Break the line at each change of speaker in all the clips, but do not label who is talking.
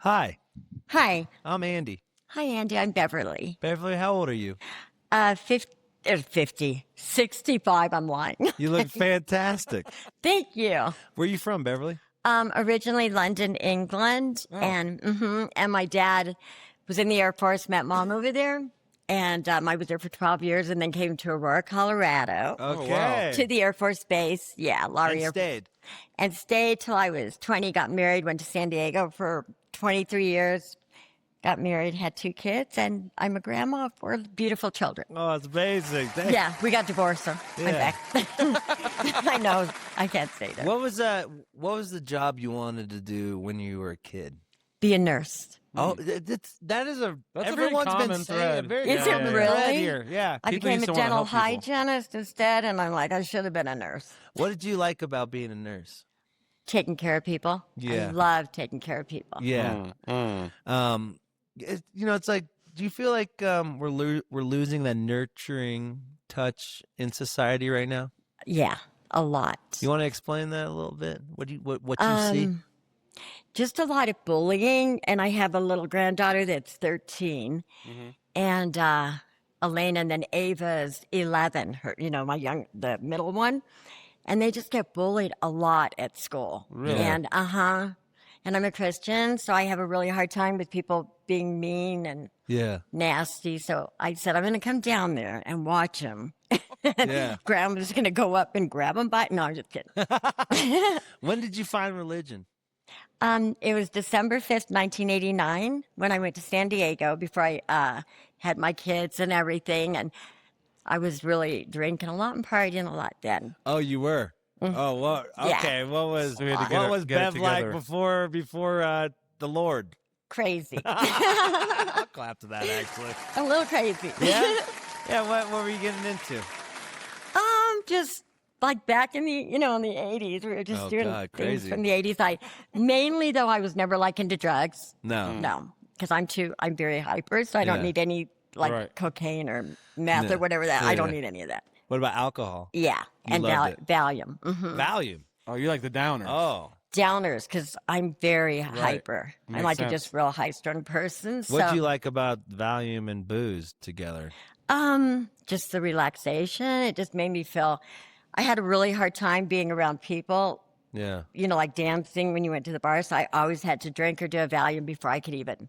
Hi,
Hi.
I'm Andy.
Hi, Andy. I'm Beverly.
Beverly, how old are you?
50, 65. I'm lying.
You look fantastic.
Thank you.
Where are you from, Beverly?
Originally London, England,
Oh.
and my dad was in the Air Force, met mom over there, and I was there for 12 years, and then came to Aurora, Colorado,
Okay.
to the Air Force Base. Yeah, Laurie
And
Air
stayed.
and stayed till I was 20. Got married, went to San Diego for 23 years. Got married, had 2 kids, and I'm a grandma of 4 beautiful children.
Oh, it's amazing. Thank-
Yeah, we got divorced, so I'm
Yeah.
back. I know, I can't say that.
What was the job you wanted to do when you were a kid?
Be a nurse.
Oh, that is a
That's a very
everyone's been
common
saying
thread.
a very
Is it
common
really?
thread here. Yeah.
I
People
became
used
a
to wanna
dental
help people.
hygienist instead, and I'm like, I should have been a nurse.
What did you like about being a nurse?
Taking care of people.
Yeah.
I love taking care of people.
Yeah. It's like, do you feel like we're losing that nurturing touch in society right now?
Yeah, a lot.
You want to explain that a little bit? What you see?
Just a lot of bullying, and I have a little granddaughter that's 13, and Elena, and then Ava's 11. Her, the middle one, and they just get bullied a lot at school.
Really?
And and I'm a Christian, so I have a really hard time with people being mean and
Yeah.
nasty. So I said, I'm going to come down there and watch them.
Yeah.
Grandma's going to go up and grab them by. No, I'm just kidding.
When did you find religion?
It was December 5th, 1989, when I went to San Diego before I had my kids and everything. And I was really drinking a lot and partying a lot then.
Oh, you were. Oh, what?
Yeah.
Okay. What was
So we had to get it
Bev like
together.
before the Lord?
Crazy.
I'll clap to that actually.
A little crazy.
Yeah. Yeah. What were you getting into?
Just like back in the, in the 80s, we were just
Oh,
doing
God,
things
crazy.
from the 80s. Mainly though, I was never like into drugs.
No.
No, because I'm very hyper, so I don't
Yeah.
need any like
Right.
cocaine or meth
No.
or whatever that. I don't
Yeah.
need any of that.
What about alcohol?
Yeah,
You
and
loved it.
Valium. Mhm.
Valium.
Oh, you like the downer.
Oh.
Downers, because I'm very hyper. I'm
Makes
like
sense.
a just real high strung person.
What
so,
do you like about Valium and booze together?
just the relaxation. It just made me feel. I had a really hard time being around people.
Yeah.
Like dancing when you went to the bar. So I always had to drink or do a Valium before I could even.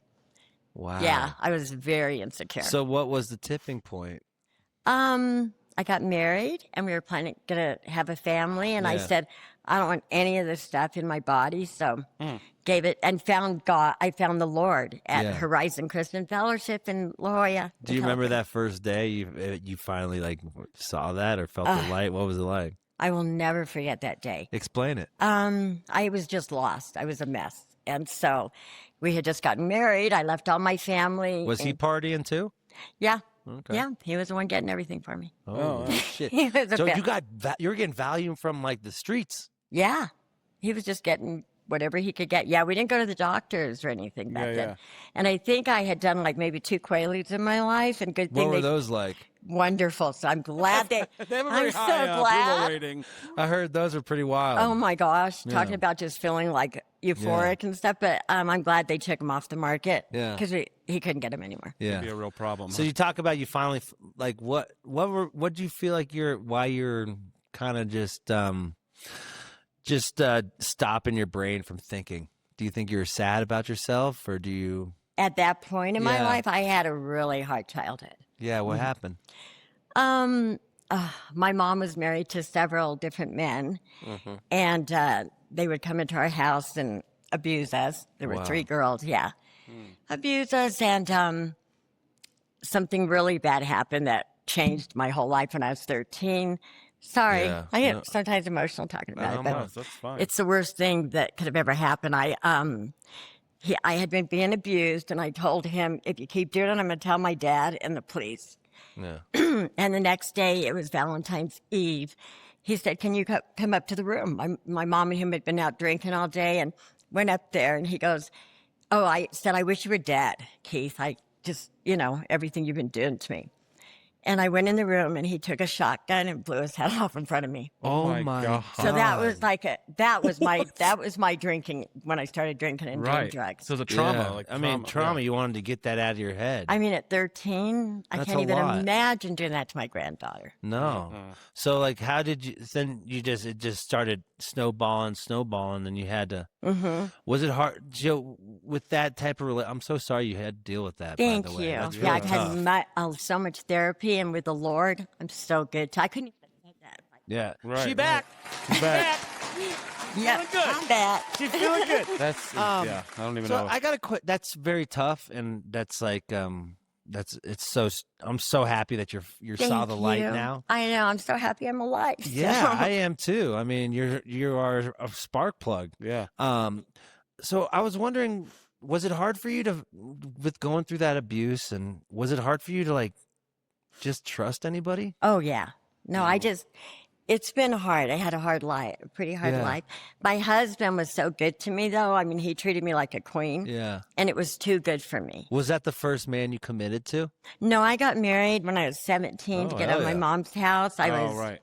Wow.
Yeah, I was very insecure.
So what was the tipping point?
I got married and we were gonna have a family, and I
Yeah.
said, I don't want any of this stuff in my body. So gave it and found God. I found the Lord at
Yeah.
Horizon Christian Fellowship in La Jolla.
Do you remember that first day you finally like saw that or felt the light? What was it like?
I will never forget that day.
Explain it.
I was just lost. I was a mess. And so we had just gotten married. I left all my family.
Was he
and-
partying too?
Yeah.
Okay.
Yeah. He was the one getting everything for me.
Oh, shit.
He was a
So
bit-
you were getting Valium from like the streets.
Yeah. He was just getting whatever he could get. Yeah, we didn't go to the doctors or anything back
Yeah,
then.
yeah.
And I think I had done like maybe 2 Quaaludes in my life, and good
What
thing
were
they
those like?
wonderful. So I'm glad they.
They have a
I'm
very
so
high approval
glad.
rating.
I heard those are pretty wild.
Oh my gosh, talking
Yeah.
about just feeling like euphoric and stuff. But I'm glad they took him off the market.
Yeah.
because he couldn't get him anymore.
Yeah.
Be a real problem.
So you talk about you finally like what do you feel like why you're kind of just stopping your brain from thinking? Do you think you're sad about yourself, or do you?
At that point in my
Yeah.
life, I had a really hard childhood.
Yeah, what happened?
My mom was married to several different men, and they would come into our house and abuse us. There were
Wow.
3 girls, abuse us, and something really bad happened that changed my whole life when I was 13. Sorry,
Yeah,
I get
no.
sometimes emotional talking about it, but
No, that's fine.
it's the worst thing that could have ever happened. I had been being abused, and I told him, if you keep doing it, I'm going to tell my dad and the police.
Yeah.
And the next day, it was Valentine's Eve. He said, can you come up to the room? My mom and him had been out drinking all day, and went up there, and he goes, I said, I wish you were dead, Keith. I just, everything you've been doing to me. And I went in the room, and he took a shotgun and blew his head off in front of me.
Oh
Oh
my
my
God.
So that was
God.
like that was my drinking when I started drinking and doing
Right.
drugs.
So the trauma,
Yeah.
like
I mean, trauma.
yeah.
You wanted to get that out of your head.
I mean, at 13, I
That's
can't
a
even
lot.
imagine doing that to my granddaughter.
No. So like, how did you? Then it just started snowballing, and you had to.
Mm-hmm.
Was it hard, Joe? With that type of I'm so sorry you had to deal with that.
Thank
by the way.
you.
That's
Yeah,
really
I've
tough.
had so much therapy, and with the Lord, I'm so good. I couldn't even say that.
Yeah.
Right,
She back.
She's back.
Yeah,
good.
I'm back.
She's feeling good.
That's yeah. I don't even
So
know.
I gotta quit. That's very tough, and that's like it's so. I'm so happy that you saw
Thank
the light
you.
now.
I know. I'm so happy I'm alive.
Yeah, I am too. I mean, you are a spark plug.
Yeah.
So I was wondering, was it hard for you with going through that abuse, and was it hard for you to like just trust anybody?
Oh, yeah. No, it's been hard. I had a hard life, a pretty hard
Yeah.
life. My husband was so good to me, though. I mean, he treated me like a queen,
Yeah.
and it was too good for me.
Was that the first man you committed to?
No, I got married when I was 17 to
Oh,
get out
hell
of my
yeah.
mom's house. I was
right.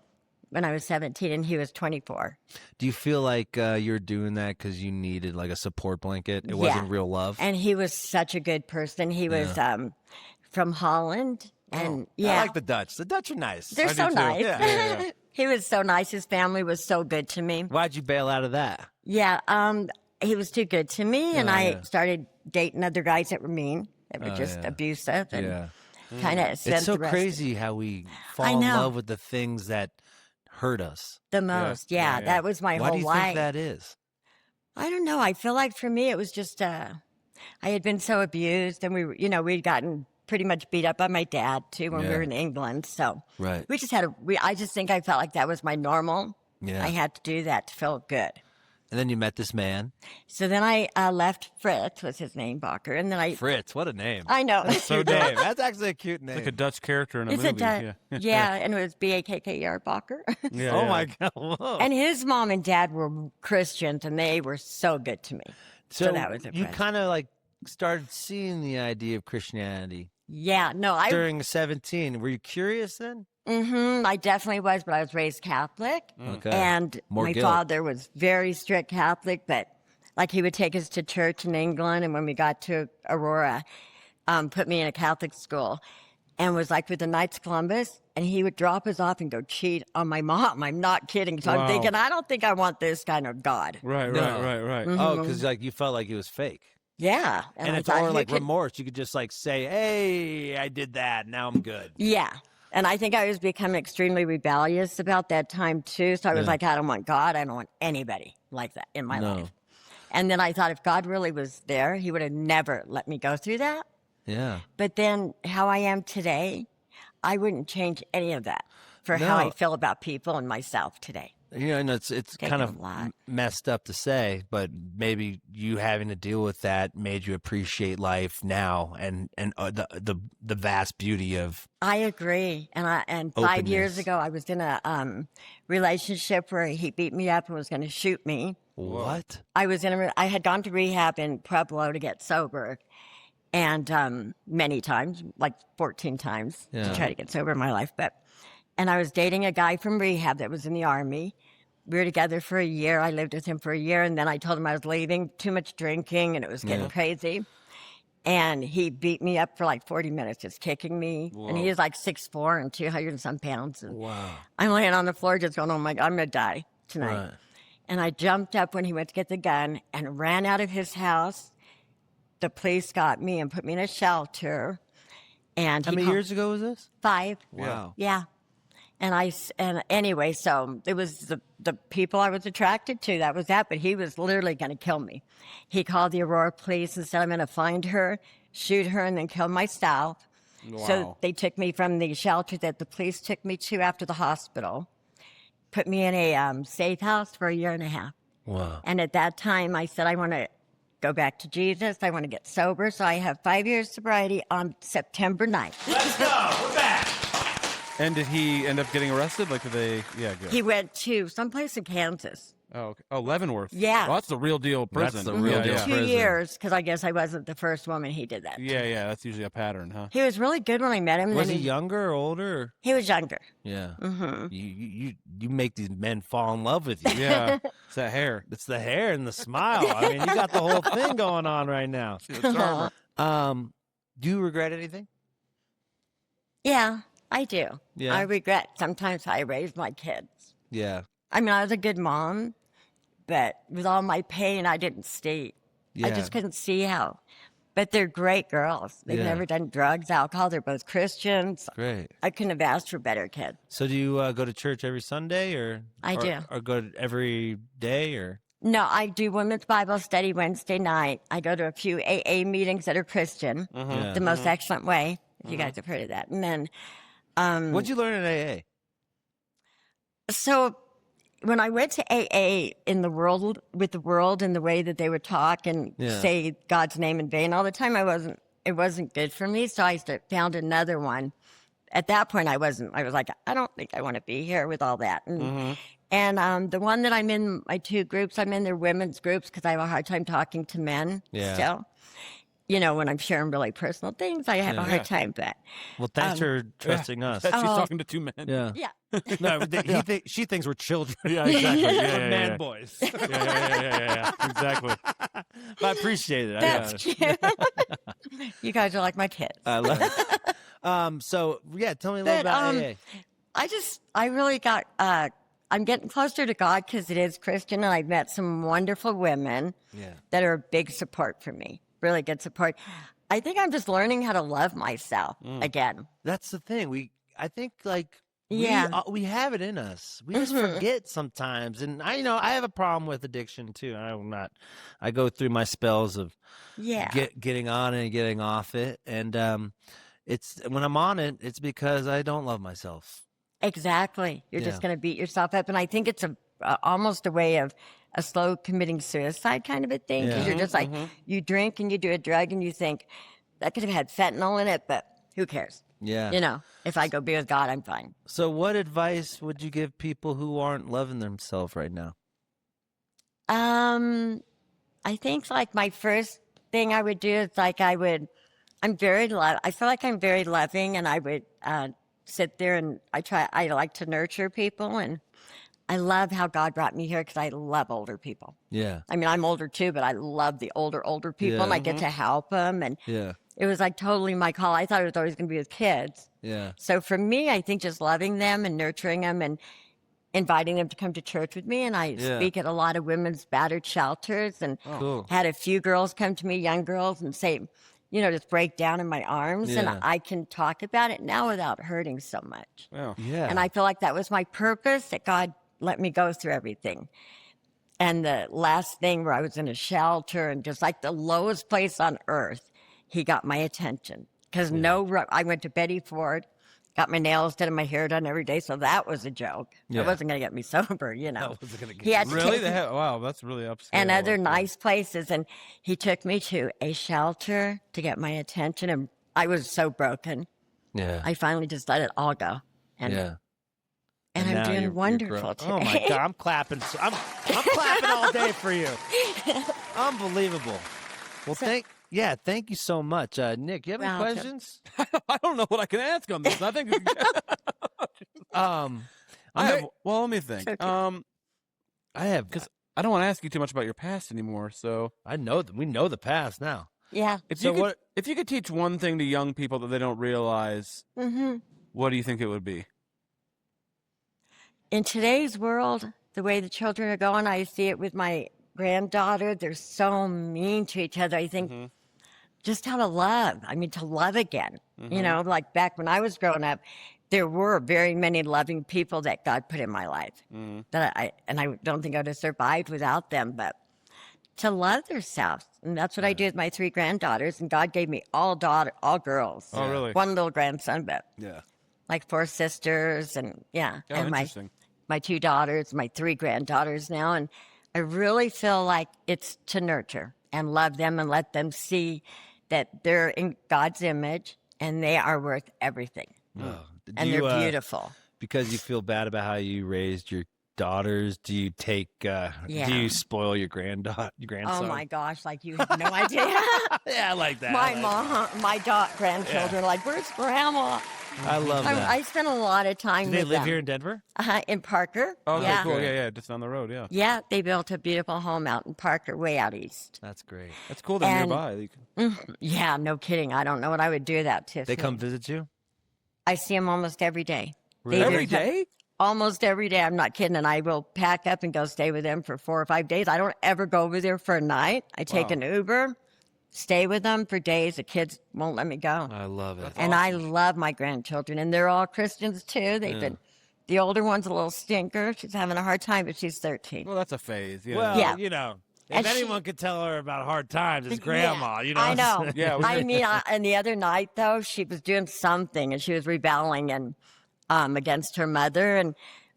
when I was 17, and he was 24.
Do you feel like you're doing that because you needed like a support blanket? It
Yeah.
wasn't real love.
And he was such a good person. He was from Holland, and
I like the Dutch. The Dutch are nice.
they're
I do
so
too.
nice.
Yeah.
He was so nice. His family was so good to me.
Why'd you bail out of that?
Yeah, he was too good to me, and
Oh,
I
yeah.
started dating other guys that were mean, that were
Oh,
just
yeah.
abusive, and
Yeah.
kind of
It's so crazy how we fall
I
in
know.
love with the things that hurt us.
the most.
Yeah,
Yeah,
yeah.
that was my
Why
whole
do you
life.
think that is?
I don't know. I feel like for me, it was just I had been so abused, and we'd gotten pretty much beat up by my dad too when we
Yeah.
were in England. So
Right.
we just I just think I felt like that was my normal.
Yeah.
I had to do that to feel good.
And then you met this man,
So then I left. Fritz was his name, Bacher, and then I.
Fritz. What a name.
I know.
So
Cute name.
dumb.
That's actually a cute name.
Like a Dutch character in a
It's
movie.
yeah. And it was Bakker, Bacher.
Yeah,
Oh
yeah.
my God. Whoa.
And his mom and dad were Christians, and they were so good to me. So that was
you
impressive.
kind of like started seeing the idea of Christianity
Yeah, no,
during 17. Were you curious then?
I definitely was, but I was raised Catholic,
Okay.
and
More
my
guilt.
father was very strict Catholic, but like he would take us to church in England, and when we got to Aurora, put me in a Catholic school, and was like with the Knights of Columbus, and he would drop us off and go cheat on my mom. I'm not kidding. So
Wow.
I'm thinking, I don't think I want this kind of God.
Right,
No.
right.
Oh, because like you felt like it was fake.
Yeah,
And
I
it's
thought
or
he
like
could-
remorse. You could just like say, "Hey, I did that. Now I'm good."
Yeah. And I think I was becoming extremely rebellious about that time too. So I was
Yeah.
like, I don't want God. I don't want anybody like that in my
No.
life. And then I thought if God really was there, he would have never let me go through that.
Yeah.
But then how I am today, I wouldn't change any of that for how
No.
I feel about people and myself today.
You know, and it's
Taking
kind
a
of
lot.
messed up to say, but maybe you having to deal with that made you appreciate life now and the vast beauty of
I agree. And 5 years
Openness.
ago, I was in a relationship where he beat me up and was going to shoot me.
what?
I had gone to rehab in Pueblo to get sober, and many times, like 14 times,
Yeah.
to try to get sober in my life. And I was dating a guy from rehab that was in the Army. We were together for a year. I lived with him for a year, and then I told him I was leaving. Too much drinking, and it was getting
Yeah.
crazy. And he beat me up for like 40 minutes, just kicking me. And he was like 6'4" and 200 and some pounds. And
Wow.
I'm laying on the floor just going, oh my God, I'm going to die tonight.
Right.
And I jumped up when he went to get the gun and ran out of his house. The police got me and put me in a shelter. And
How
he
many
called-
years ago was this?
5.
Wow.
Yeah. And anyway, so it was the people I was attracted to. That was that. But he was literally going to kill me. He called the Aurora police and said, I'm going to find her, shoot her, and then kill myself. So
Wow.
they took me from the shelter that the police took me to after the hospital, put me in a safe house for a year and a half.
Wow.
And at that time, I said, I want to go back to Jesus. I want to get sober. So I have 5 years sobriety on September 9th.
Let's go. We're back.
And did he end up getting arrested? Like, did they? Yeah, good.
He went to someplace in Kansas.
Oh, okay. Oh, Leavenworth.
Yeah.
Well, that's the real deal prison.
That's the real deal.
Yeah.
2
prison.
years, because I guess I wasn't the first woman he did that to.
Yeah, that's usually a pattern, huh?
He was really good when I met him.
Was
then
he younger or older?
He was younger.
Yeah.
Mm-hmm.
You make these men fall in love with you.
Yeah. It's that hair.
It's the hair and the smile. I mean, you got the whole thing going on right now. Do you regret anything?
Yeah, I do.
Yeah.
I regret sometimes how I raised my kids.
Yeah.
I mean, I was a good mom, but with all my pain, I didn't see. I
Yeah.
just couldn't see how. But they're great girls. They've
Yeah.
never done drugs, alcohol. They're both Christians.
Great.
I couldn't have asked for better kids.
So do you go to church every Sunday
I do.
Or go every day or?
No, I do women's Bible study Wednesday night. I go to a few AA meetings that are Christian,
Yeah.
the most excellent way, if you guys have heard of that. And then,
What'd you learn in AA?
so when I went to AA in the world, with the world and the way that they would talk and
Yeah.
say God's name in vain all the time, it wasn't good for me. So I found another one. At that point, I was like, I don't think I want to be here with all that. And the one that I'm in, my two groups, I'm in their women's groups because I have a hard time talking to men
Yeah.
still. You know, when I'm sharing really personal things, I have a hard time. But
Well, thanks for trusting us.
She's talking to two men.
Yeah.
yeah,
No, she thinks we're children.
Yeah, exactly. Yeah,
We're
yeah,
man
yeah.
boys.
Yeah. Exactly.
But I appreciate it.
that's cute. You guys are like my kids.
I love it. So yeah, tell me a little
But,
about AA.
I really got, I'm getting closer to God because it is Christian, and I've met some wonderful women
Yeah.
that are a big support for me, really good support. I think I'm just learning how to love myself again.
That's the thing. I think like
Yeah.
we have it in us. We just forget sometimes. And I have a problem with addiction too. I go through my spells of
Yeah.
getting on and getting off it. And it's when I'm on it, it's because I don't love myself.
Exactly. You're
Yeah.
just going to beat yourself up. And I think it's almost a way of a slow committing suicide kind of a thing. Because
Yeah.
you're just like, you drink and you do a drug and you think, that could have had fentanyl in it, but who cares?
Yeah.
You know, if I go be with God, I'm fine.
So what advice would you give people who aren't loving themselves right now?
I think like my first thing I would do is like I feel like I'm very loving, and I would sit there and I like to nurture people, and I love how God brought me here because I love older people.
Yeah.
I mean, I'm older too, but I love the older people,
Yeah.
and I get to help them. And
Yeah.
it was like totally my call. I thought it was always going to be with kids.
Yeah.
So for me, I think just loving them and nurturing them and inviting them to come to church with me. And I
Yeah.
speak at a lot of women's battered shelters, and
Cool.
had a few girls come to me, young girls, and say, just break down in my arms.
Yeah.
And I can talk about it now without hurting so much.
Yeah.
Yeah.
And I feel like that was my purpose, that God let me go through everything. And the last thing where I was in a shelter and just like the lowest place on earth, he got my attention. Because I went to Betty Ford, got my nails done and my hair done every day. So that was a joke.
Yeah.
It wasn't going to get me sober,
That wasn't gonna get
He had
you-
to
Really?
take me-
Wow, that's really upscale.
and other
Like,
nice places. And he took me to a shelter to get my attention. And I was so broken.
Yeah.
I finally just let it all go. And,
yeah.
and I'm
now
doing
you're
wonderful
grown.
today.
Oh my God, I'm clapping. I'm clapping all day for you. Unbelievable. Well, thank you so much, Nick. You have any
Welcome.
questions?
I don't know what I can ask on this. I think.
I'm
Well, let me think.
So cute.
I have
Because I don't want to ask you too much about your past anymore. So
I know that we know the past now.
Yeah.
if
So
you could,
what-
if you could teach one thing to young people that they don't realize,
Mm-hmm.
what do you think it would be?
In today's world, the way the children are going, I see it with my granddaughter. They're so mean to each other. I think just how to love. I mean, to love again. Like back when I was growing up, there were very many loving people that God put in my life. That I don't think I would have survived without them. But to love themselves, and that's what I do with my 3 granddaughters. And God gave me all girls.
Oh, really?
One little grandson, but
Yeah.
like 4 sisters, and
Oh,
and
interesting.
my 2 daughters, my 3 granddaughters now. And I really feel like it's to nurture and love them and let them see that they're in God's image and they are worth everything.
Oh,
And they're beautiful.
Because you feel bad about how you raised your daughters, do you take? Do you spoil your grandson?
Oh my gosh, like you have no idea.
Yeah, I like that.
My grandchildren, like, where's grandma?
I love that.
I spend a lot of time
Do
with
they
them.
live here in Denver?
In Parker.
Oh,
yeah.
cool. Yeah, just down the road. Yeah.
Yeah, they built a beautiful home out in Parker, way out east.
That's great.
That's cool. They're
And-
nearby.
Yeah, no kidding. I don't know what I would do without Tiffany.
They come visit you
I see them almost every day.
Really?
Every day?
Almost every day. I'm not kidding. And I will pack up and go stay with them for 4 or 5 days. I don't ever go over there for a night. I take an Uber, stay with them for days. The kids won't let me go.
I love it.
And I love my grandchildren. And they're all Christians too. They've been, the older one's a little stinker. She's having a hard time, but she's 13.
Well, that's a phase. Yeah.
Well,
Yeah.
you know, if
And she-
anyone could tell her about hard times, it's grandma. You know,
I know.
Yeah, we-
I mean, and the other night though, she was doing something and she was rebelling and against her mother. And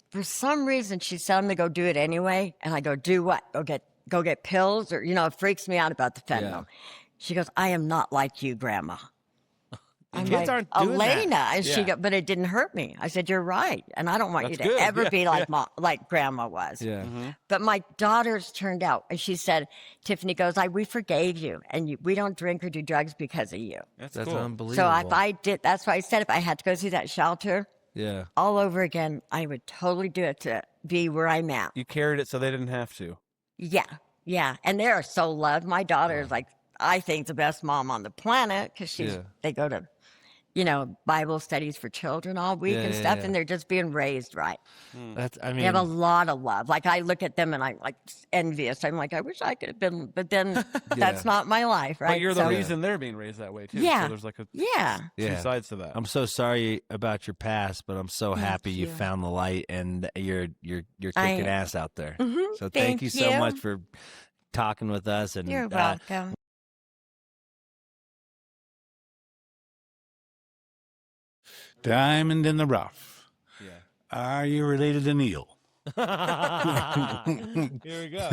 for some reason, she's telling me to go do it anyway. And I go, do what? Go get pills, or it freaks me out about the fentanyl. She goes, I am not like you, Grandma. I'm
kids
like,
aren't doing that.
Elena, and she
Yeah.
go, but it didn't hurt me. I said, you're right, and I don't want
That's
you to
good.
ever
Yeah,
be like like Grandma was.
Yeah.
But my daughters turned out, and she said, Tiffany goes, we forgave you, and we don't drink or do drugs because of you.
That's
That's
cool.
unbelievable.
So if I did, that's why I said if I had to go through that shelter
yeah.
all over again, I would totally do it to be where I'm at.
You carried it so they didn't have to.
Yeah, yeah, and they are so loved. My daughter is like, I think the best mom on the planet because they go to, Bible studies for children all week and stuff, and they're just being raised right.
That's. I mean,
They have a lot of love. Like I look at them and I'm like envious. I'm like, I wish I could have been, but then that's not my life, right?
But you're the
So-
reason they're being raised that way too.
Yeah.
So there's like
Yeah.
two sides to that.
I'm so sorry about your past, but I'm so happy you
you.
found the light and you're kicking ass out there.
Mhm.
So thank you so
you.
much for talking with us. And
You're welcome.
Diamond in the rough.
Yeah.
Are you related to Neil?
Here we go.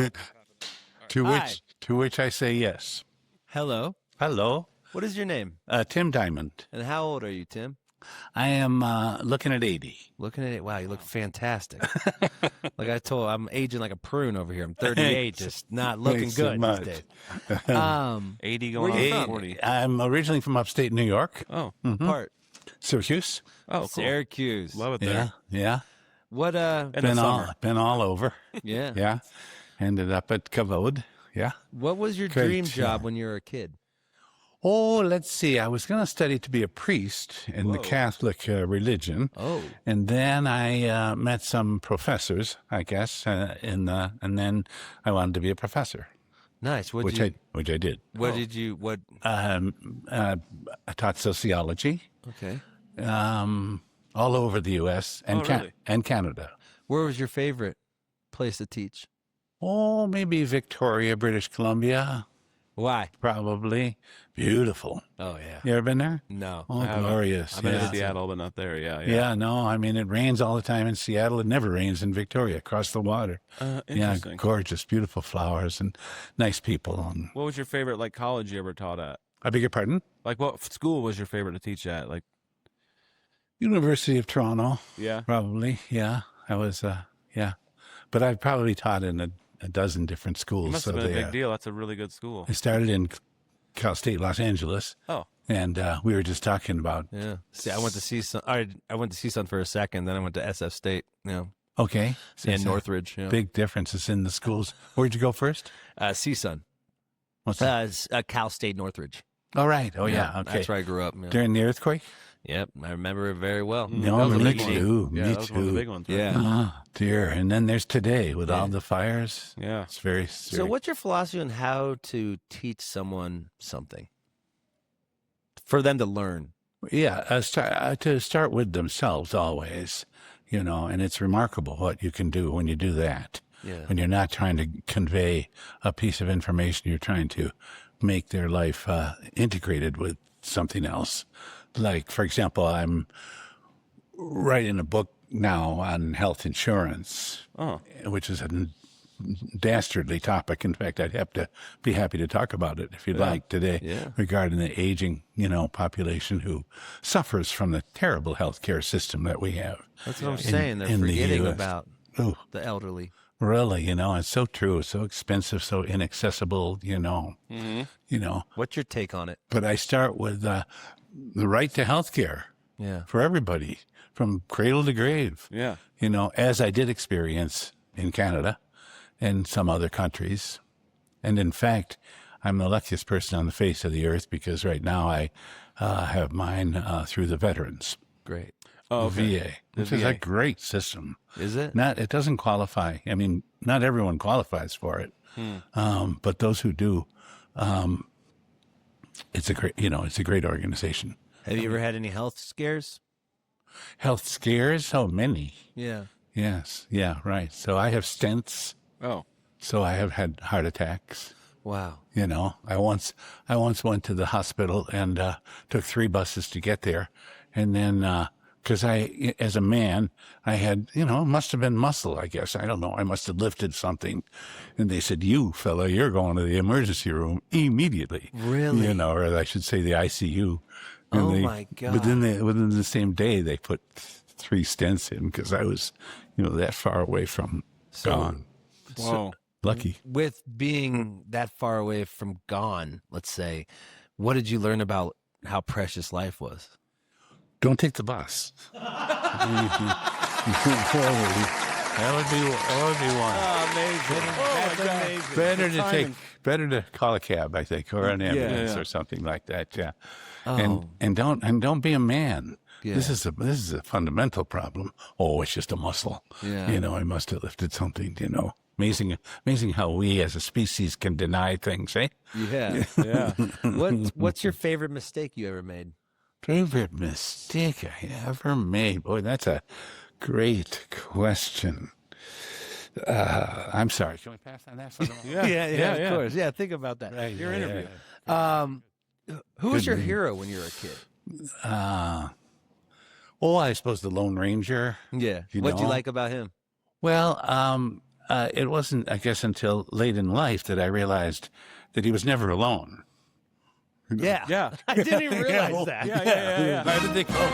Hi.
To which I say yes.
Hello.
Hello,
What is your name?
Tim Diamond.
And how old are you, Tim?
I am looking at 80.
Looking at it, wow, you look fantastic. Like I told, I'm aging like a prune over here. I'm 38, just not looking
Thanks so
good
much.
these days.
80
Where
going
you
on
from?
40.
I'm originally from upstate New York,
Oh,
Part
Syracuse.
oh, cool.
Syracuse.
Love it
Yeah,
there.
yeah.
What?
In the
Been
summer.
all over.
Yeah.
Yeah. Ended up at Kavod. Yeah.
What was your
Great,
dream job
yeah.
when you were a kid?
Oh, let's see. I was going to study to be a priest in the Catholic religion.
Oh,
And then I met some professors, I guess, and then I wanted to be a professor,
nice. What
which
you?
I did.
What did you? What?
I taught sociology
Okay.
all over the U.S. and
really?
and Canada.
Where was your favorite place to teach?
Oh, maybe Victoria, British Columbia,
Why?
probably. Beautiful.
Oh yeah.
You ever been there?
No.
Oh,
I haven't.
glorious.
I've been
yeah.
to Seattle, but not there. Yeah,
Yeah, no, I mean, it rains all the time in Seattle. It never rains in Victoria, across the water. Yeah,
Interesting.
gorgeous, beautiful flowers and nice people. And,
What was your favorite college you ever taught at?
I beg your pardon?
Like what school was your favorite to teach at? Like
University of Toronto,
yeah.
probably. Yeah, I was, yeah. But I've probably taught in a dozen different schools.
It must have been a big deal. That's a really good school.
I started in Cal State, Los Angeles,
Oh,
and we were just talking about,
Yeah. See, I went to CSUN. I went to CSUN for a second, then I went to SF State.
okay. so
And
it's a
Northridge. Yeah.
Big differences in the schools. Where'd you go first?
CSUN.
What's that?
It's, Cal State Northridge.
All right. Oh, yeah. Okay.
That's where I grew up. Yeah.
During the earthquake?
Yep, I remember it very well.
No,
that was a
me
big one.
too.
Yeah,
Me
that was one of the
too.
big ones. Right?
Yeah.
Ah, dear. And then there's today with all the fires.
Yeah.
It's very,
So, what's your philosophy on how to teach someone something for them to learn?
Yeah, to start with themselves always, and it's remarkable what you can do when you do that.
Yeah.
When you're not trying to convey a piece of information, you're trying to make their life integrated with something else. Like, for example, I'm writing a book now on health insurance,
Oh,
which is a dastardly topic. In fact, I'd have to be happy to talk about it if you'd like today,
Yeah.
regarding the aging, population who suffers from the terrible healthcare system that we have.
That's what I'm saying. They're
in the
forgetting
US.
about
Ooh,
the elderly.
really, it's so true. So expensive, so inaccessible,
What's your take on it?
But I start with the right to health care
Yeah.
for everybody from cradle to grave.
Yeah.
As I did experience in Canada and some other countries. And in fact, I'm the luckiest person on the face of the earth because right now I have mine through the veterans,
Great.
Oh,
the
okay.
VA,
The
which is a
VA.
great system.
Is it?
It doesn't qualify. I mean, not everyone qualifies for it, but those who do, it's a great organization.
Have you ever had any health scares?
Health scares? Oh, many.
Yeah.
Yes. Yeah. Right. So I have stents.
Oh.
So I have had heart attacks.
Wow.
I once went to the hospital and took 3 buses to get there, and then because as a man, I had it must have been muscle, I guess. I don't know. I must have lifted something, and they said, "You fella, you're going to the emergency room immediately."
Really?
Or I should say the ICU.
Oh, my God.
Within the same day, they put 3 stents in because I was, that far away from gone.
Whoa.
Lucky.
With being that far away from gone, let's say, what did you learn about how precious life was?
Don't take the bus. That would be one.
Oh, amazing. Oh, my God.
Better to call a cab, I think, or an ambulance
Yeah.
or something like that. Yeah.
Oh.
And don't be a man.
Yeah.
This is a fundamental problem. Oh, it's just a muscle.
Yeah.
I must have lifted something, Amazing how we as a species can deny things, eh?
Yeah.
Yeah.
What's your favorite mistake you ever made?
Favorite mistake I ever made? Boy, that's a great question. I'm sorry. Can we pass on that for the moment?
Yeah.
Of course. Yeah, think about that.
Right,
Your
yeah,
interview.
Who was
Good
your
name.
hero when you were a kid?
I suppose the Lone Ranger.
Yeah.
You
What'd you
know?
like about him?
Well, it wasn't, I guess, until late in life that I realized that he was never alone.
Yeah.
Yeah.
I didn't even realize that.
Yeah.
How did they call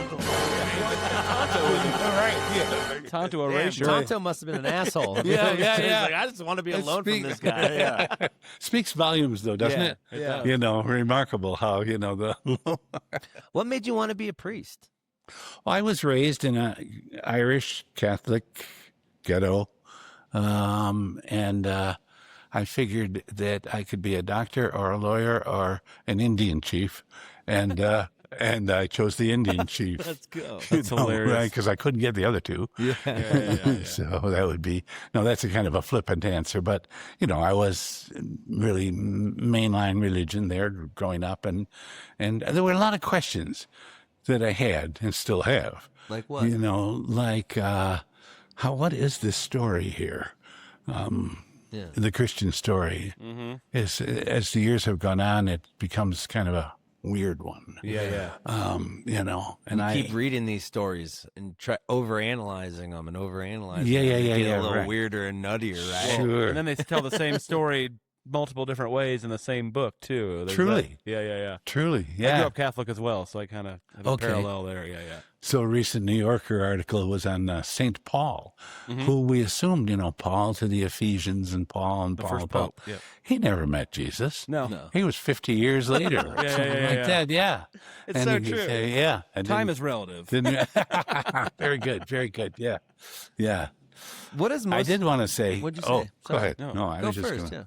Tonto
Damn,
erasure.
Tonto must have been an asshole.
Yeah.
He's like, I just want to be alone from this guy. Yeah.
Speaks volumes, though, doesn't it?
Yeah.
Remarkable how,
What made you want to be a priest?
I was raised in a Irish Catholic ghetto, and I figured that I could be a doctor or a lawyer or an Indian chief, and I chose the Indian chief.
Let's go.
That's hilarious.
Because I couldn't get the other 2.
Yeah.
So that would be that's a kind of a flippant answer, but I was really mainline religion there growing up, and there were a lot of questions that I had and still have.
Like what?
What is this story here? The Christian story is, as the years have gone on, it becomes kind of a weird one.
Yeah.
And
Keep reading these stories and try overanalyzing them and overanalyzing
Yeah,
them.
yeah,
They
yeah,
get
yeah,
a little
right.
weirder and nuttier, right?
Sure.
And then they tell the same story multiple different ways in the same book, too. There's
Truly.
that. Yeah.
Truly,
I
yeah.
grew up Catholic as well, so I kind of have a
Okay.
parallel there. Yeah.
So a recent New Yorker article was on St. Paul, who we assumed, Paul to the Ephesians and Paul and
The
Paul.
first
and Paul.
pope. Yeah.
He never met Jesus.
No.
He was 50 years later, or
Yeah,
something
yeah,
like
yeah.
that. Yeah,
It's
And
so
he could
true.
say, yeah, and
Time
then-
is relative.
very good, very good. Yeah, yeah.
What is most?
I did want to say.
What'd you
Oh,
say?
go
Sorry.
ahead.
No.
No, I
Go
was just
first.
gonna,
Yeah.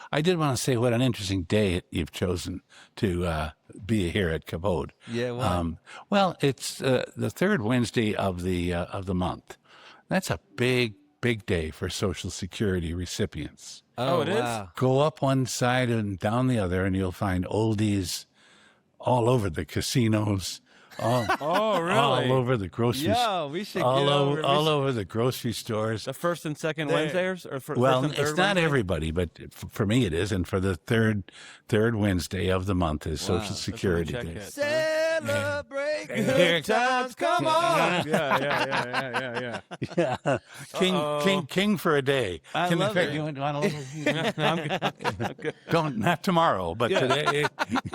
I did want to say what an interesting day you've chosen to be here at Kavod.
Yeah. Why?
Well, it's the 3rd Wednesday of the month. That's a big day for Social Security recipients.
Oh, it is?
wow.
Go up one side and down the other, and you'll find oldies all over the casinos,
Oh, really?
all over the grocery
Yo, we should
all
get
over,
over.
all over the grocery stores.
The first and second
There.
Wednesdays? Or
Well,
first and third
it's not
Wednesday?
everybody, but for me it is. And for the third Wednesday of the month is
Wow.
Social Security
check
Day.
it.
Celebrate
Here
good times. Come on.
Yeah.
Yeah, king for a day.
I
Can
love
in fact,
it.
you want a little?
I'm good.
Don't not tomorrow, but today.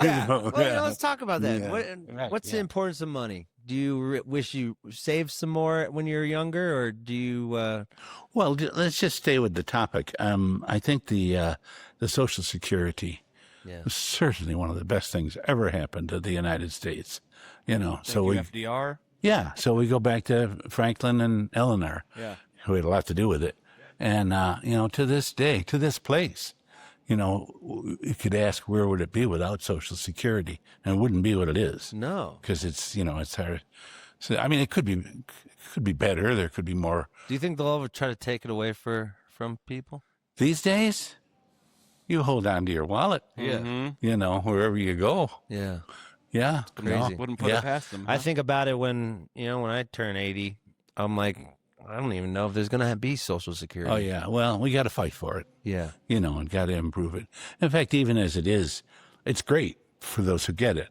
Yeah. Well, let's talk about that.
Yeah.
What's the
yeah.
importance of money? do you wish you saved some more when you were younger, or do you?
Well, let's just stay with the topic. I think the Social Security
Yeah.
was certainly one of the best things ever happened to the United States. You know, so we
FDR.
so we go back to Franklin and Eleanor,
Yeah.
who had a lot to do with it, and you know, to this day, to this place. You know, you could ask where would it be without Social Security, and it wouldn't be what it is.
No.
Because it's, you know, it's hard. So I mean, it could be better. There could be more
Do you think they'll ever try to take it away from people?
these days. You hold on to your wallet,
Yeah.
you know, wherever you go.
Yeah.
Yeah,
Crazy.
Wouldn't put
Yeah.
it past them.
I think about it when I turn 80. I'm like, I don't even know if there's gonna be Social Security.
Oh yeah. Well, we got to fight for it,
Yeah.
you know, and got to improve it. In fact, even as it is, it's great for those who get it.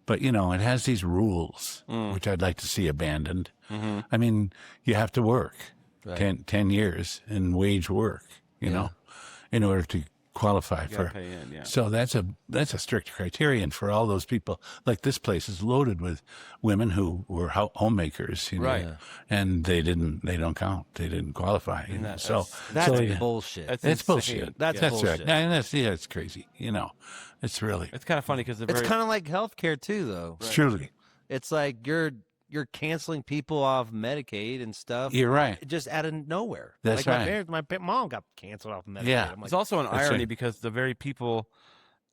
But you know, it has these rules which I'd like to see abandoned. I mean, you have to work
Right.
10 years and wage work, you know, in order to qualify
You gotta
for.
pay in, yeah.
So that's a strict criterion for all those people. Like this place is loaded with women who were homemakers, you know,
Right.
and they don't count. They didn't qualify. You know?
That's
yeah.
bullshit.
That's
It's
insane.
bullshit.
That's
right.
bullshit.
And it's crazy. You know, it's really,
It's kind of funny because
It's kind of like healthcare too, though.
it's truly,
It's like you're canceling people off Medicaid and stuff.
you're right.
Just out of nowhere.
That's
like
right.
My mom got canceled off Medicaid.
Yeah.
I'm like,
It's also an irony
right.
because the very people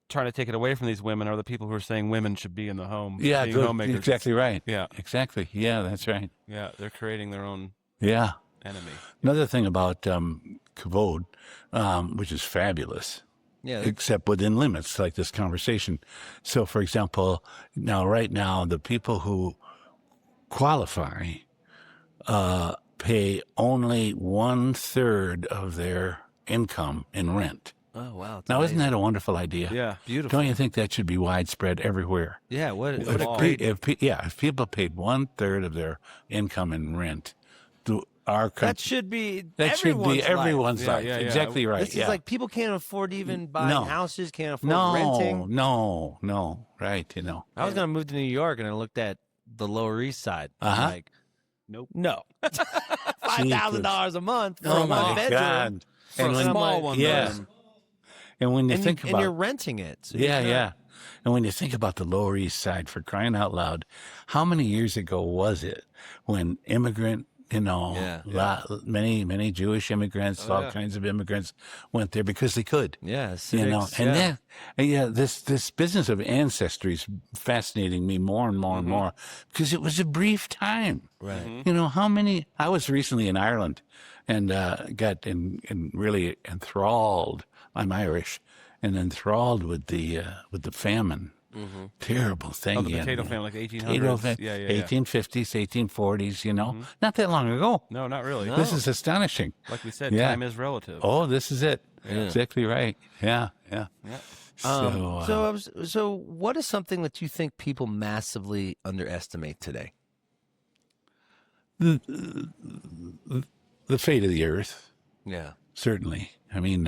trying to take it away from these women are the people who are saying women should be in the home.
Yeah,
being
good.
homemakers.
Exactly right.
Yeah,
Exactly. Yeah, that's right.
yeah. They're creating their own
Yeah.
enemy.
Another thing about Kavod, which is fabulous,
yeah,
except within limits, like this conversation. So, for example, right now, the people who qualify pay only 1/3 of their income in rent.
oh wow. it's
Now, isn't
amazing.
that a wonderful idea?
Yeah,
beautiful?
Don't you think that should be widespread everywhere?
Yeah. What
If,
a
law.
great.
if people paid 1/3 of their income in rent, our country,
That should be.
that should be
everyone's life.
everyone's
Yeah,
life.
yeah, yeah.
Exactly right.
This
yeah.
is like people can't afford to even buy
No.
houses, can't afford
no,
renting.
no, right? You know.
I was gonna move to New York and I looked at the Lower East Side. I'm
Uh-huh.
like,
Nope.
no, $5,000 a month for
Oh
a
my
one bedroom.
God!
for a
when-
small
like,
one.
yeah.
then.
And when you
And,
think
and
about
you're renting it. So
yeah,
you're not-
yeah. And when you think about the Lower East Side, for crying out loud, how many years ago was it when immigrant, you know, many Jewish immigrants, all kinds of immigrants went there because they could,
Yeah,
you know,
civics,
and
yeah.
then, this business of ancestry is fascinating me more and more and more because it was a brief time.
Right.
You know, I was recently in Ireland and got really enthralled. I'm Irish and enthralled with the famine. Terrible thing.
Oh, the
in-
potato famine, like the 1800s.
Potato fa-
Yeah.
1850s, 1840s, you know, not that long ago.
No, not really.
No.
This is astonishing.
Like we said,
Yeah.
time is relative.
Oh, this is it. Exactly right. Yeah.
Yeah.
So what is something that you think people massively underestimate today?
The fate of the earth,
Yeah.
certainly. I mean,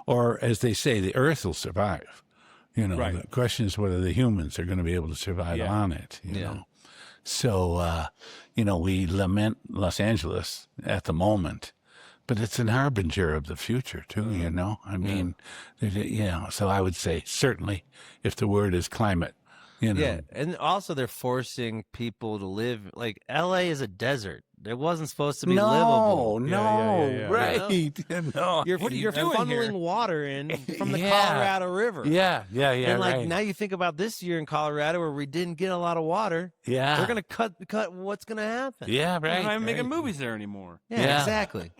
or as they say, the earth will survive. You know,
Right.
the question is whether the humans are going to be able to survive
Yeah.
on it. You
Yeah.
know, so we lament Los Angeles at the moment, but it's an harbinger of the future too. You know, I mean, so I would say certainly, if the word is climate, you know,
Yeah, and also they're forcing people to live like LA is a desert. It wasn't supposed to be livable.
yeah.
right? No,
You're
doing
funneling
here?
water in from the
Yeah.
Colorado River.
yeah,
And like
right.
now you think about this year in Colorado where we didn't get a lot of water.
Yeah,
They're gonna cut what's gonna happen.
yeah,
They're
right.
not even making
right.
movies there anymore.
Yeah,
Yeah.
exactly.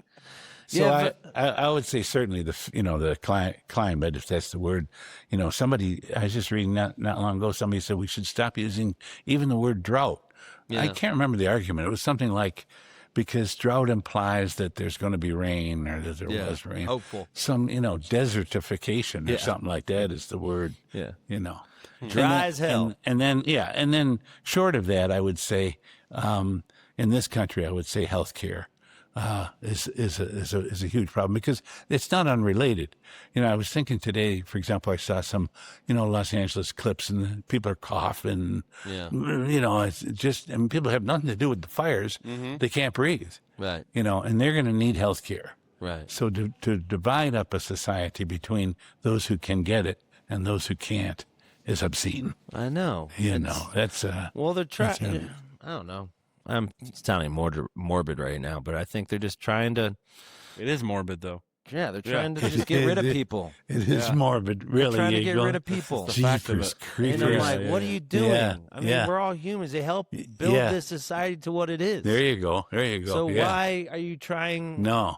So
Yeah,
I would say certainly the climate, if that's the word. You know, I was just reading not long ago. Somebody said we should stop using even the word drought. I
Yeah.
can't remember the argument. It was something like because drought implies that there's going to be rain or that there was rain.
Hopeful.
Some desertification or
Yeah.
something like that is the word.
Yeah.
You know,
Dry as hell.
And then short of that, I would say in this country, I would say healthcare. is a huge problem because it's not unrelated. I was thinking today, for example, I saw some, Los Angeles clips and people are coughing.
Yeah.
It's just, people have nothing to do with the fires. They can't breathe.
Right.
And they're going to need health care.
Right.
So to divide up a society between those who can get it and those who can't is obscene.
I know.
That's
well, they're trying. I don't know. I'm sounding morbid right now, but I think they're just trying to.
It is morbid, though.
Yeah, they're trying to just get rid of people.
It is morbid, really.
They're trying to get rid of people.
The fact of it.
And I'm like, what are you doing?
Yeah,
I mean, we're all humans. They help build this society to what it is.
There you go.
So why are you trying?
No.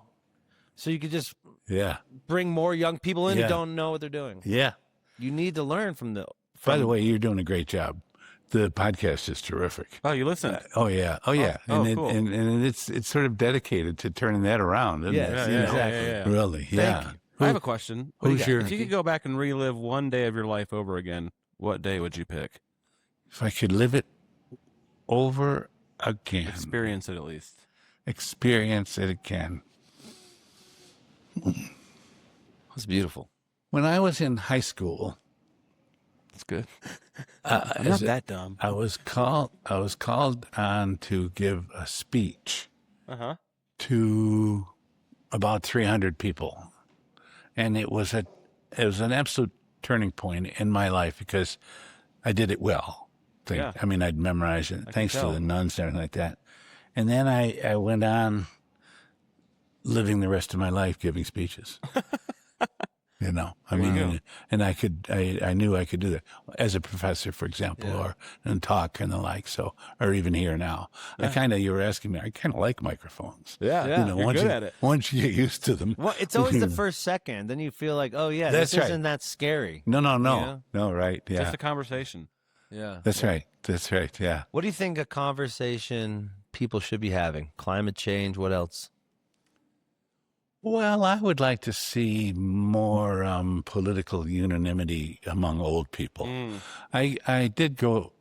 So you could just
Yeah.
bring more young people in who don't know what they're doing.
Yeah.
You need to learn from
By the way, you're doing a great job. The podcast is terrific.
Oh, you listened?
Oh yeah. And
cool.
and it's sort of dedicated to turning that around, isn't it?
Exactly.
Really, yeah.
I have a question.
Who's your?
If you could go back and relive one day of your life over again, what day would you pick?
If I could live it over again,
Experience it at least.
experience it again.
It's beautiful.
When I was in high school,
That's good.
I'm
not that dumb.
I was called on to give a speech
Uh-huh.
to about 300 people, and it was an absolute turning point in my life because I did it well.
Yeah.
I mean, I'd memorized it thanks to
tell.
the nuns and everything like that. And then I went on living the rest of my life giving speeches. I mean, and I knew I could do that as a professor, for example, or and talk and the like. So, or even here now, you were asking me, I kind of like microphones.
Yeah. You're
once
good at it.
Once you get used to them.
Well, it's always the first second. Then you feel like, oh yeah,
That's
this
right.
isn't that scary.
No,
Yeah.
right, yeah.
Just a conversation.
Yeah.
That's right, yeah.
What do you think a conversation people should be having? Climate change. What else?
Well, I would like to see more political unanimity among old people. I did go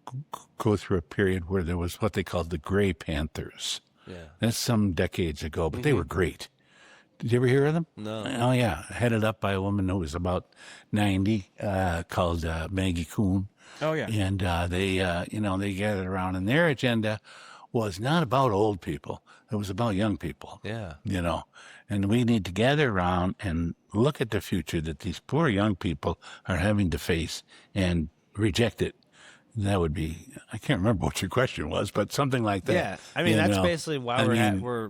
through a period where there was what they called the Gray Panthers.
Yeah.
That's some decades ago, but they were great. Did you ever hear of them?
No.
Oh, yeah. Headed up by a woman who was about 90, called Maggie Kuhn.
Oh, yeah.
And they gathered around, and their agenda was not about old people. It was about young people.
Yeah.
And we need to gather around and look at the future that these poor young people are having to face and reject it. That would be, I can't remember what your question was, but something like that.
Yeah. I mean, that's basically why we're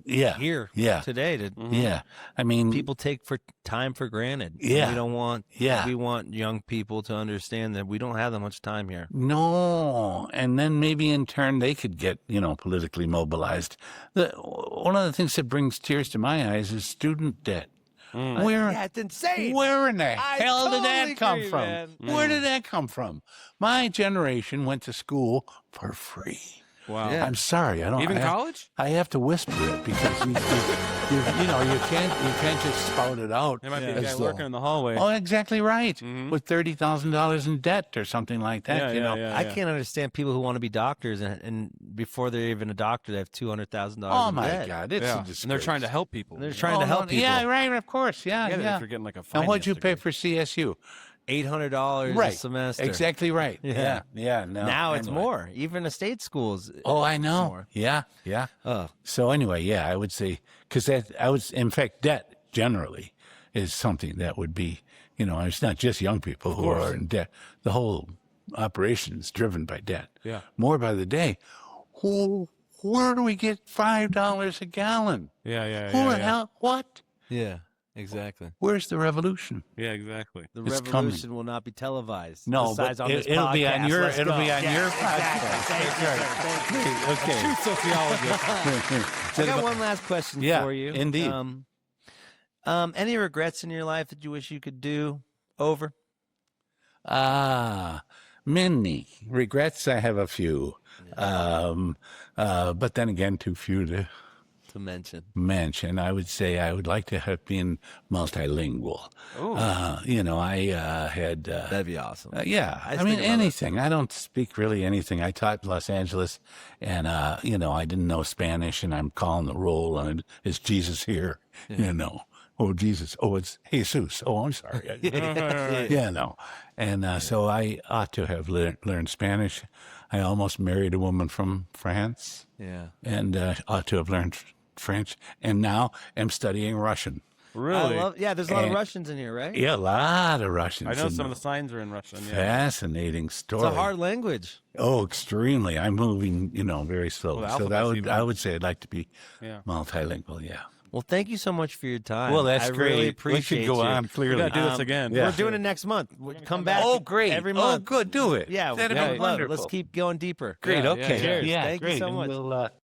here today.
Yeah. I mean,
People take time for granted.
Yeah.
We don't want.
Yeah.
We want young people to understand that we don't have that much time here.
no. And then maybe in turn they could get, politically mobilized. One of the things that brings tears to my eyes is student debt. Where,
Yeah, it's insane.
Where in the hell did
totally
that come
agree,
from?
man.
Where did that come from? My generation went to school for free.
Wow.
Yeah.
I'm sorry, I don't.
Even
I have-
college?
I have to whisper it because you can't just spout it out.
There might be a
as
guy
though-
working in the hallway.
Oh, exactly right. With $30,000 in debt or something like that.
I can't understand people who want to be doctors and before they're even a doctor, they have $200,000.
Oh
in
my
debt.
God, it's a disgrace.
And they're trying to help people.
And they're trying to help people.
Yeah, right. Of course. Yeah.
If you're getting like a
And what'd you
finance
pay
degree.
for CSU?
$800
Right.
a semester.
Exactly right.
Yeah.
Yeah. No,
Now it's
anyway.
more. Even the state schools.
Oh, I know.
more.
Yeah.
Oh,
So anyway, yeah, I would say because in fact, debt generally is something that would be, it's not just young people who are in debt. The whole operation is driven by debt.
Yeah.
More by the day. Where do we get $5 a gallon?
Yeah.
Who the hell? What?
yeah, exactly.
Where's the revolution?
Yeah, exactly.
The
It's
revolution will not be televised.
No,
besides
but
on this
it'll be on
podcast.
your
Let's
it'll
go.
be on
Yeah,
your
exactly.
podcast.
Thank you, sir. Thank you.
Okay.
True sociologist.
I got one last question
Yeah,
for you.
indeed.
Any regrets in your life that you wish you could do over?
Many regrets. I have a few, but then again, too few to
to mention.
I would say I would like to have been multilingual. I had.
That'd be awesome.
Yeah,
I
I mean
think about it.
anything. I don't speak really anything. I taught in Los Angeles, and I didn't know Spanish, and I'm calling the roll, and is Jesus here? Oh Jesus, oh it's Jesus. Oh, I'm sorry. No, and so I ought to have learned Spanish. I almost married a woman from France,
Yeah.
and ought to have learned French, and now am studying Russian.
Really?
There's a lot of Russians in here, right?
Yeah, a lot of Russians.
I know
in
some of
there.
the signs are in Russian. Yeah.
Fascinating story.
It's a hard language.
Oh, extremely. I'm moving, very slowly.
Well,
So
alphabet's even-
I would say I'd like to be
Yeah.
multilingual. Yeah.
Well, thank you so much for your time.
Well, that's
I
great.
really
We
appreciate
should go
you.
on
We
clearly.
got to do this again.
yeah.
We're doing it next month. Come back.
Oh, great.
Every
Oh,
month.
good. Do it.
Yeah,
That'd
yeah,
be
we'd love it.
wonderful.
Let's keep going deeper.
Great.
Yeah,
Okay.
cheers.
Thank you
great.
so
And
much.
we'll,